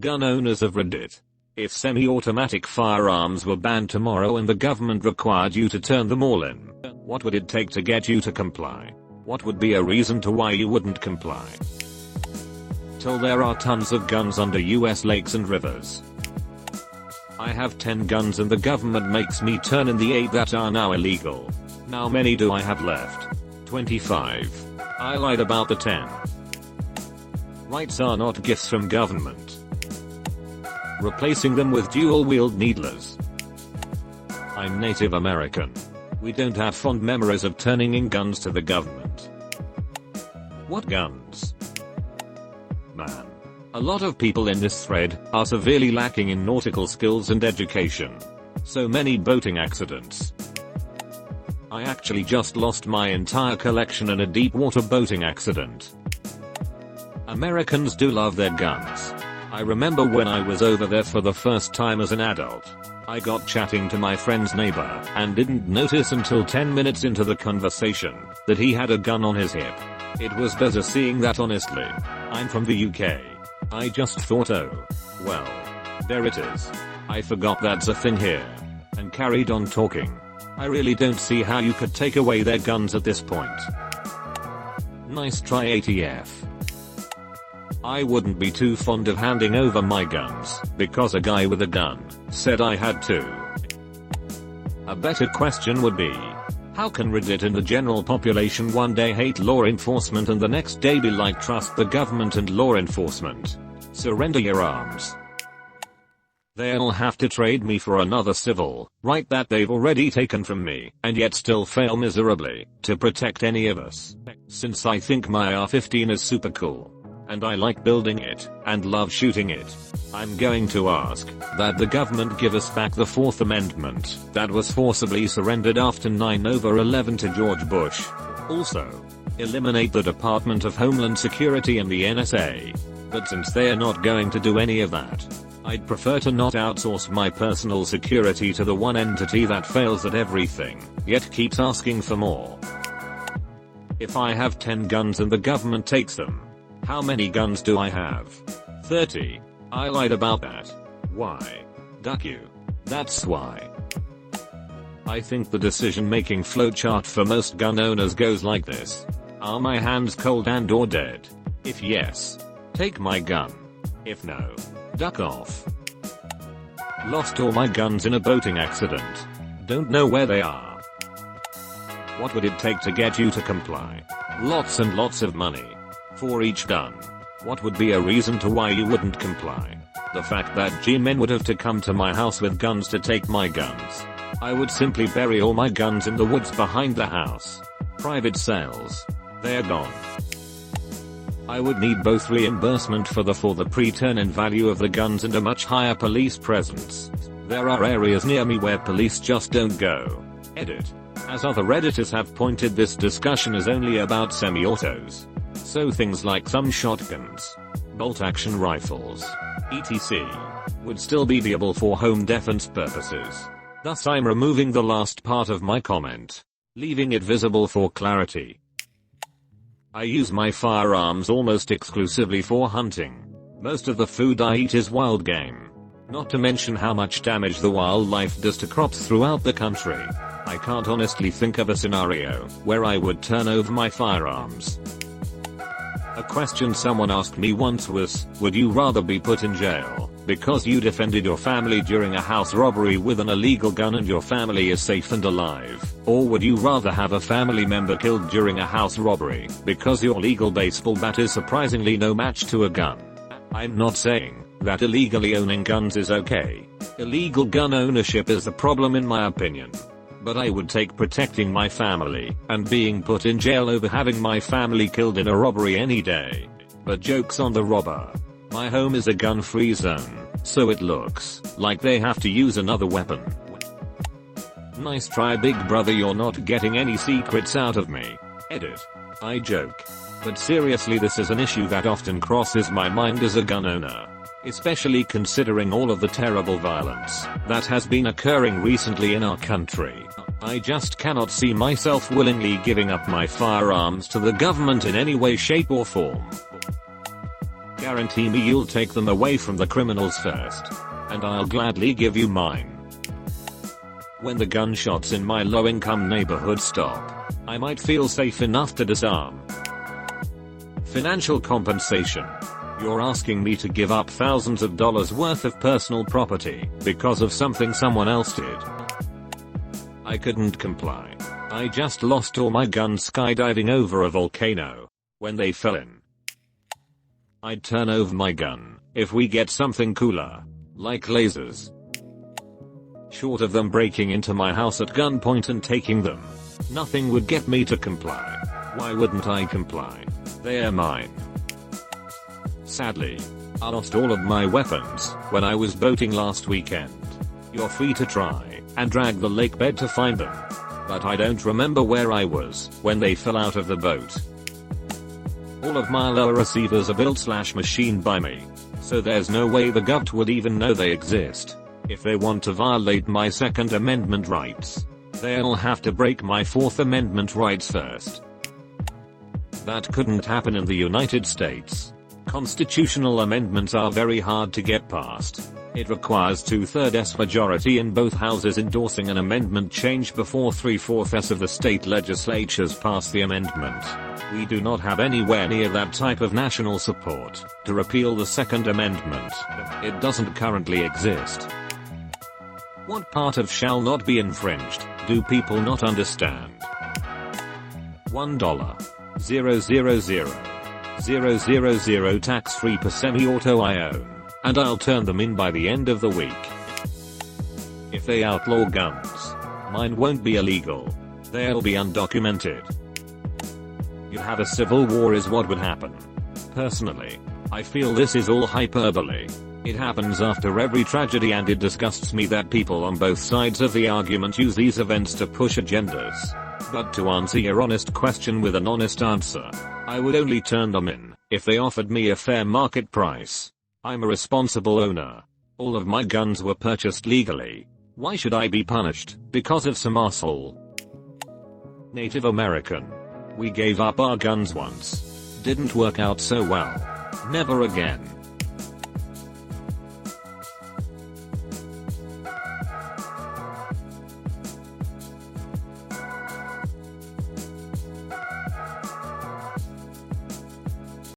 Gun owners of Reddit. If semi-automatic firearms were banned tomorrow and the government required you to turn them all in, what would it take to get you to comply? What would be a reason to why you wouldn't comply? Till there are tons of guns under US lakes and rivers. I have 10 guns and the government makes me turn in the 8 that are now illegal. How many do I have left? 25. I lied about the 10. Rights are not gifts from government. Replacing them with dual-wield needlers. I'm Native American. We don't have fond memories of turning in guns to the government. What guns? Man. A lot of people in this thread are severely lacking in nautical skills and education. So many boating accidents. I actually just lost my entire collection in a deep water boating accident. Americans do love their guns. I remember when I was over there for the first time as an adult. I got chatting to my friend's neighbor and didn't notice until 10 minutes into the conversation that he had a gun on his hip. It was bizarre seeing that, honestly. I'm from the UK. I just thought, oh, well, there it is. I forgot that's a thing here. And carried on talking. I really don't see how you could take away their guns at this point. Nice try, ATF. I wouldn't be too fond of handing over my guns because a guy with a gun said I had to. A better question would be, how can Reddit and the general population one day hate law enforcement and the next day be like trust the government and law enforcement? Surrender your arms. They'll have to trade me for another civil right that they've already taken from me and yet still fail miserably to protect any of us. Since I think my AR-15 is super cool. And I like building it, and love shooting it. I'm going to ask that the government give us back the 4th Amendment that was forcibly surrendered after 9/11 to George Bush. Also, eliminate the Department of Homeland Security and the NSA. But since they are not going to do any of that, I'd prefer to not outsource my personal security to the one entity that fails at everything, yet keeps asking for more. If I have 10 guns and the government takes them, how many guns do I have? 30. I lied about that. Why? Duck you. That's why. I think the decision-making flowchart for most gun owners goes like this. Are my hands cold and or dead? If yes, take my gun. If no, duck off. Lost all my guns in a boating accident. Don't know where they are. What would it take to get you to comply? Lots and lots of money. For each gun. What would be a reason to why you wouldn't comply? The fact that G-men would have to come to my house with guns to take my guns. I would simply bury all my guns in the woods behind the house. Private sales. They're gone. I would need both reimbursement for the pre-turn-in value of the guns and a much higher police presence. There are areas near me where police just don't go. Edit. As other Redditors have pointed, this discussion is only about semi-autos. So things like some shotguns, bolt-action rifles, etc. would still be viable for home defense purposes. Thus I'm removing the last part of my comment, leaving it visible for clarity. I use my firearms almost exclusively for hunting. Most of the food I eat is wild game. Not to mention how much damage the wildlife does to crops throughout the country. I can't honestly think of a scenario where I would turn over my firearms. A question someone asked me once was, would you rather be put in jail because you defended your family during a house robbery with an illegal gun and your family is safe and alive, or would you rather have a family member killed during a house robbery because your legal baseball bat is surprisingly no match to a gun? I'm not saying that illegally owning guns is okay. Illegal gun ownership is the problem in my opinion. But I would take protecting my family and being put in jail over having my family killed in a robbery any day. But joke's on the robber. My home is a gun-free zone, so it looks like they have to use another weapon. Nice try, big brother, you're not getting any secrets out of me. Edit. I joke. But seriously, this is an issue that often crosses my mind as a gun owner. Especially considering all of the terrible violence that has been occurring recently in our country. I just cannot see myself willingly giving up my firearms to the government in any way, shape or form. Guarantee me you'll take them away from the criminals first. And I'll gladly give you mine. When the gunshots in my low-income neighborhood stop, I might feel safe enough to disarm. Financial compensation. You're asking me to give up thousands of dollars worth of personal property because of something someone else did. I couldn't comply. I just lost all my guns skydiving over a volcano when they fell in. I'd turn over my gun if we get something cooler, like lasers. Short of them breaking into my house at gunpoint and taking them, nothing would get me to comply. Why wouldn't I comply? They're mine. Sadly, I lost all of my weapons when I was boating last weekend. You're free to try and drag the lake bed to find them. But I don't remember where I was when they fell out of the boat. All of my lower receivers are built/machined by me, so there's no way the govt would even know they exist. If they want to violate my Second Amendment rights, they'll have to break my Fourth Amendment rights first. That couldn't happen in the United States. Constitutional amendments are very hard to get passed. It requires 2/3 majority in both houses endorsing an amendment change before 3/4 of the state legislatures pass the amendment. We do not have anywhere near that type of national support to repeal the Second Amendment. It doesn't currently exist. What part of shall not be infringed do people not understand? $1. 000 tax-free per semi-auto I own, and I'll turn them in by the end of the week. If they outlaw guns, mine won't be illegal. They'll be undocumented. You'd have a civil war is what would happen. Personally, I feel this is all hyperbole. It happens after every tragedy, and it disgusts me that people on both sides of the argument use these events to push agendas. But to answer your honest question with an honest answer, I would only turn them in if they offered me a fair market price. I'm a responsible owner. All of my guns were purchased legally. Why should I be punished because of some asshole? Native American. We gave up our guns once. Didn't work out so well. Never again.